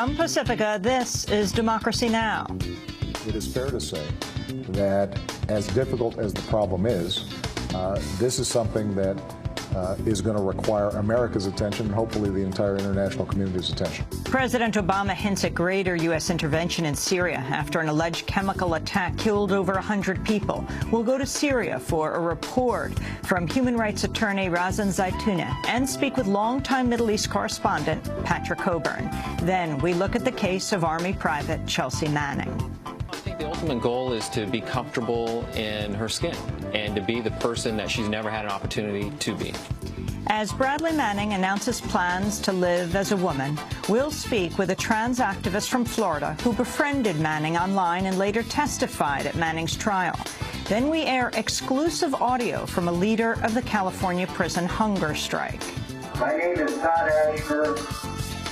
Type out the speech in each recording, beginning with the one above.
From Pacifica, this is Democracy Now! It is fair to say that as difficult as the problem is, this is something that is going to require America's attention and hopefully the entire international community's attention. President Obama hints at greater U.S. intervention in Syria after an alleged chemical attack killed over 100 people. We'll go to Syria for a report from human rights attorney Razan Zaitouneh and speak with longtime Middle East correspondent Patrick Coburn. Then we look at the case of Army Private Chelsea Manning. I think the ultimate goal is to be comfortable in her skin and to be the person that she's never had an opportunity to be. As Bradley Manning announces plans to live as a woman, we'll speak with a trans activist from Florida who befriended Manning online and later testified at Manning's trial. Then we air exclusive audio from a leader of the California prison hunger strike. My name is Todd Ashford,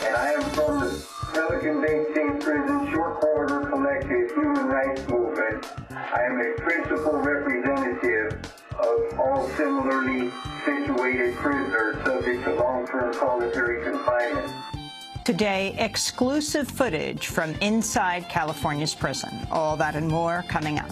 and I am from the Pelican Bay State Prison Short Corridor Collective Human Rights Movement. I am a principal representative of all similarly situated prisoners subject to long-term solitary confinement. Today, exclusive footage from inside California's prison. All that and more coming up.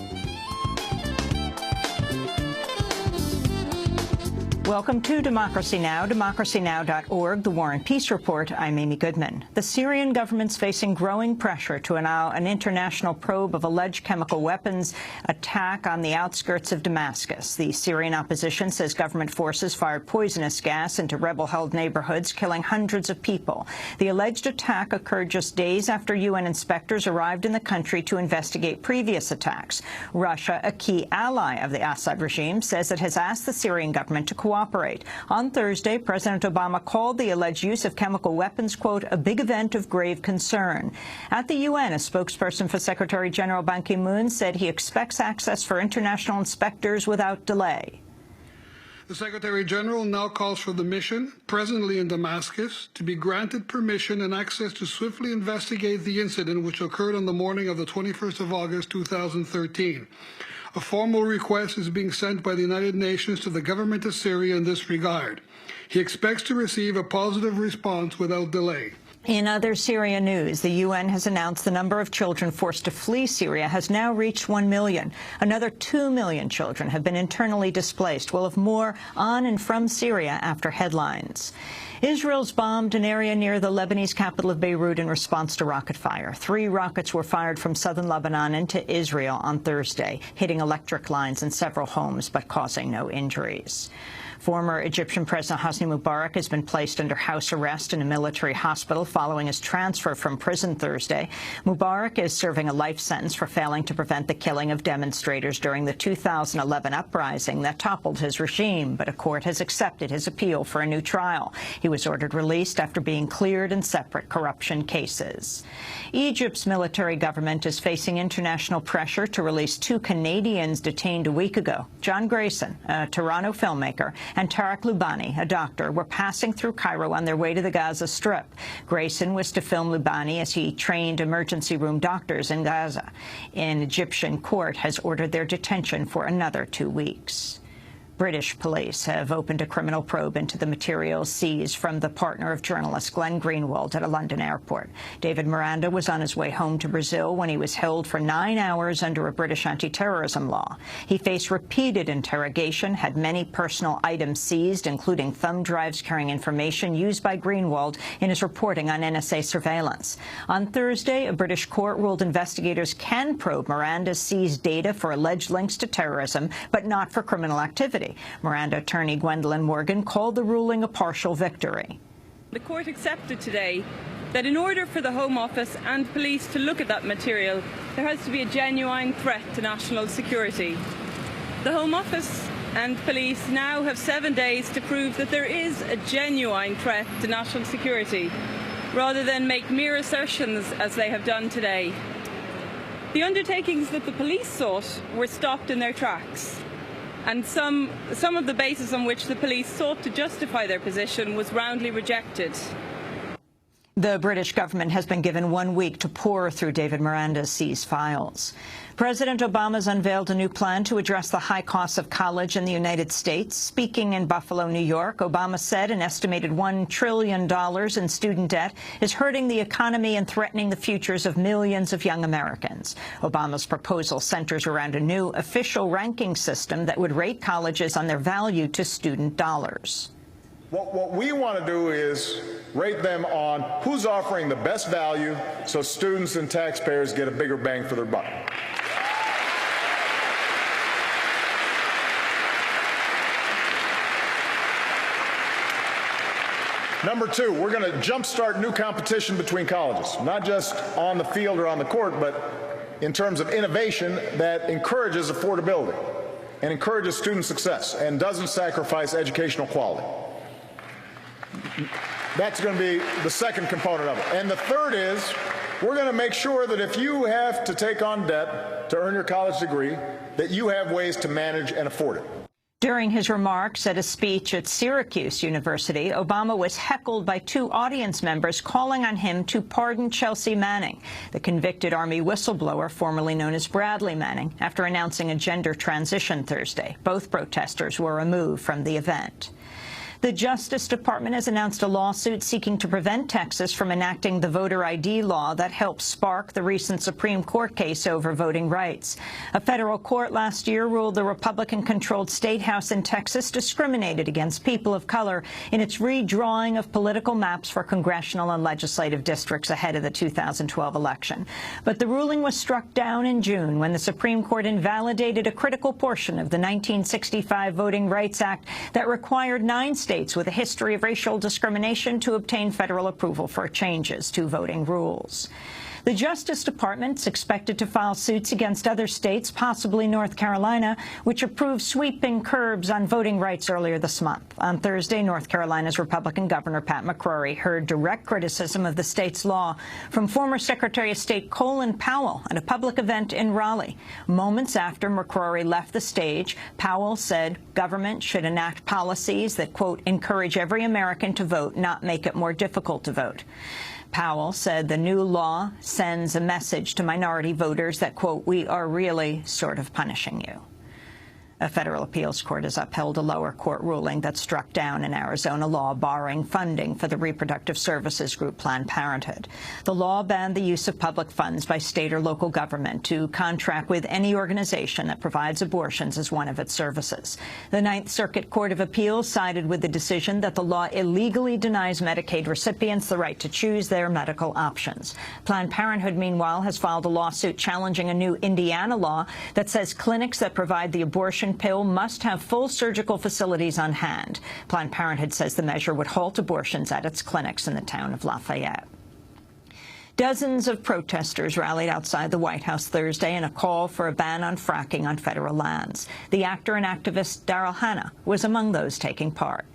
Welcome to Democracy Now!, democracynow.org, The War and Peace Report. I'm Amy Goodman. The Syrian government's facing growing pressure to allow an international probe of alleged chemical weapons attack on the outskirts of Damascus. The Syrian opposition says government forces fired poisonous gas into rebel-held neighborhoods, killing hundreds of people. The alleged attack occurred just days after UN inspectors arrived in the country to investigate previous attacks. Russia, a key ally of the Assad regime, says it has asked the Syrian government to cooperate. On Thursday, President Obama called the alleged use of chemical weapons, quote, a big event of grave concern. At the UN, a spokesperson for Secretary General Ban Ki-moon said he expects access for international inspectors without delay. The Secretary General now calls for the mission, presently in Damascus, to be granted permission and access to swiftly investigate the incident which occurred on the morning of the 21st of August, 2013. A formal request is being sent by the United Nations to the government of Syria in this regard. He expects to receive a positive response without delay. In other Syria news, the UN has announced the number of children forced to flee Syria has now reached 1 million. Another 2 million children have been internally displaced. We'll have more on and from Syria after headlines. Israel's bombed an area near the Lebanese capital of Beirut in response to rocket fire. 3 rockets were fired from southern Lebanon into Israel on Thursday, hitting electric lines in several homes but causing no injuries. Former Egyptian President Hosni Mubarak has been placed under house arrest in a military hospital following his transfer from prison Thursday. Mubarak is serving a life sentence for failing to prevent the killing of demonstrators during the 2011 uprising that toppled his regime, but a court has accepted his appeal for a new trial. He was ordered released after being cleared in separate corruption cases. Egypt's military government is facing international pressure to release 2 Canadians detained a week ago. John Grayson, a Toronto filmmaker, and Tarek Loubani, a doctor, were passing through Cairo on their way to the Gaza Strip. Grayson was to film Loubani as he trained emergency room doctors in Gaza. An Egyptian court has ordered their detention for another 2 weeks. British police have opened a criminal probe into the materials seized from the partner of journalist Glenn Greenwald at a London airport. David Miranda was on his way home to Brazil when he was held for 9 hours under a British anti-terrorism law. He faced repeated interrogation, had many personal items seized, including thumb drives carrying information used by Greenwald in his reporting on NSA surveillance. On Thursday, a British court ruled investigators can probe Miranda's seized data for alleged links to terrorism, but not for criminal activity. Miranda attorney Gwendolyn Morgan called the ruling a partial victory. The court accepted today that in order for the Home Office and police to look at that material, there has to be a genuine threat to national security. The Home Office and police now have 7 days to prove that there is a genuine threat to national security, rather than make mere assertions as they have done today. The undertakings that the police sought were stopped in their tracks, and some of the basis on which the police sought to justify their position was roundly rejected. The British government has been given 1 week to pore through David Miranda's seized files. President Obama's unveiled a new plan to address the high costs of college in the United States. Speaking in Buffalo, New York, Obama said an estimated $1 trillion in student debt is hurting the economy and threatening the futures of millions of young Americans. Obama's proposal centers around a new official ranking system that would rate colleges on their value to student dollars. What we want to do is rate them on who's offering the best value so students and taxpayers get a bigger bang for their buck. Number two, we're going to jumpstart new competition between colleges, not just on the field or on the court, but in terms of innovation that encourages affordability and encourages student success and doesn't sacrifice educational quality. That's going to be the second component of it. And the third is we're going to make sure that if you have to take on debt to earn your college degree, that you have ways to manage and afford it. During his remarks at a speech at Syracuse University, Obama was heckled by 2 audience members calling on him to pardon Chelsea Manning, the convicted Army whistleblower formerly known as Bradley Manning, after announcing a gender transition Thursday. Both protesters were removed from the event. The Justice Department has announced a lawsuit seeking to prevent Texas from enacting the voter ID law that helped spark the recent Supreme Court case over voting rights. A federal court last year ruled the Republican-controlled state house in Texas discriminated against people of color in its redrawing of political maps for congressional and legislative districts ahead of the 2012 election. But the ruling was struck down in June when the Supreme Court invalidated a critical portion of the 1965 Voting Rights Act that required 9 states with a history of racial discrimination to obtain federal approval for changes to voting rules. The Justice Department is expected to file suits against other states, possibly North Carolina, which approved sweeping curbs on voting rights earlier this month. On Thursday, North Carolina's Republican Governor Pat McCrory heard direct criticism of the state's law from former Secretary of State Colin Powell at a public event in Raleigh. Moments after McCrory left the stage, Powell said government should enact policies that, quote, encourage every American to vote, not make it more difficult to vote. Powell said the new law sends a message to minority voters that, quote, we are really sort of punishing you. A federal appeals court has upheld a lower court ruling that struck down an Arizona law barring funding for the reproductive services group Planned Parenthood. The law banned the use of public funds by state or local government to contract with any organization that provides abortions as one of its services. The Ninth Circuit Court of Appeals sided with the decision that the law illegally denies Medicaid recipients the right to choose their medical options. Planned Parenthood, meanwhile, has filed a lawsuit challenging a new Indiana law that says clinics that provide the abortion pill must have full surgical facilities on hand. Planned Parenthood says the measure would halt abortions at its clinics in the town of Lafayette. Dozens of protesters rallied outside the White House Thursday in a call for a ban on fracking on federal lands. The actor and activist Daryl Hannah was among those taking part.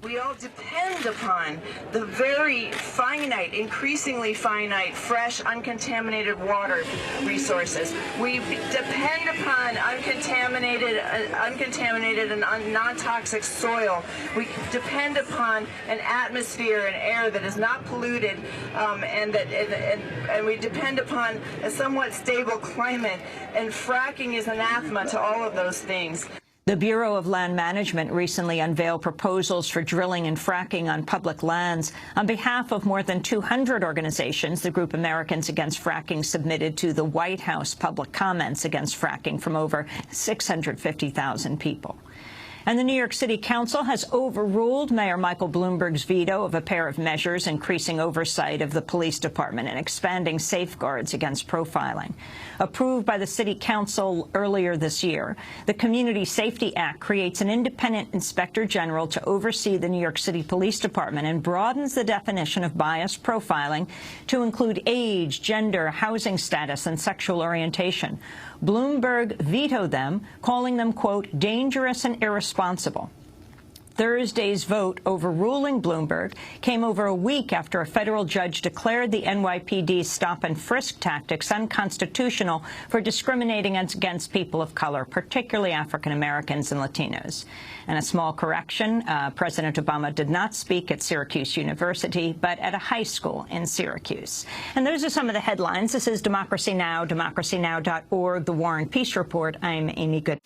We all depend upon the very finite, increasingly finite, fresh, uncontaminated water resources. We depend upon uncontaminated and non-toxic soil. We depend upon an atmosphere and air that is not polluted, and we depend upon a somewhat stable climate. And fracking is anathema to all of those things. The Bureau of Land Management recently unveiled proposals for drilling and fracking on public lands. On behalf of more than 200 organizations, the group Americans Against Fracking submitted to the White House public comments against fracking from over 650,000 people. And the New York City Council has overruled Mayor Michael Bloomberg's veto of a pair of measures increasing oversight of the police department and expanding safeguards against profiling. Approved by the City Council earlier this year, the Community Safety Act creates an independent inspector general to oversee the New York City Police Department and broadens the definition of bias profiling to include age, gender, housing status, and sexual orientation. Bloomberg vetoed them, calling them, quote, dangerous and irresponsible. Thursday's vote overruling Bloomberg came over a week after a federal judge declared the NYPD's stop-and-frisk tactics unconstitutional for discriminating against people of color, particularly African Americans and Latinos. And a small correction, President Obama did not speak at Syracuse University, but at a high school in Syracuse. And those are some of the headlines. This is Democracy Now!, democracynow.org, The War and Peace Report. I'm Amy Good.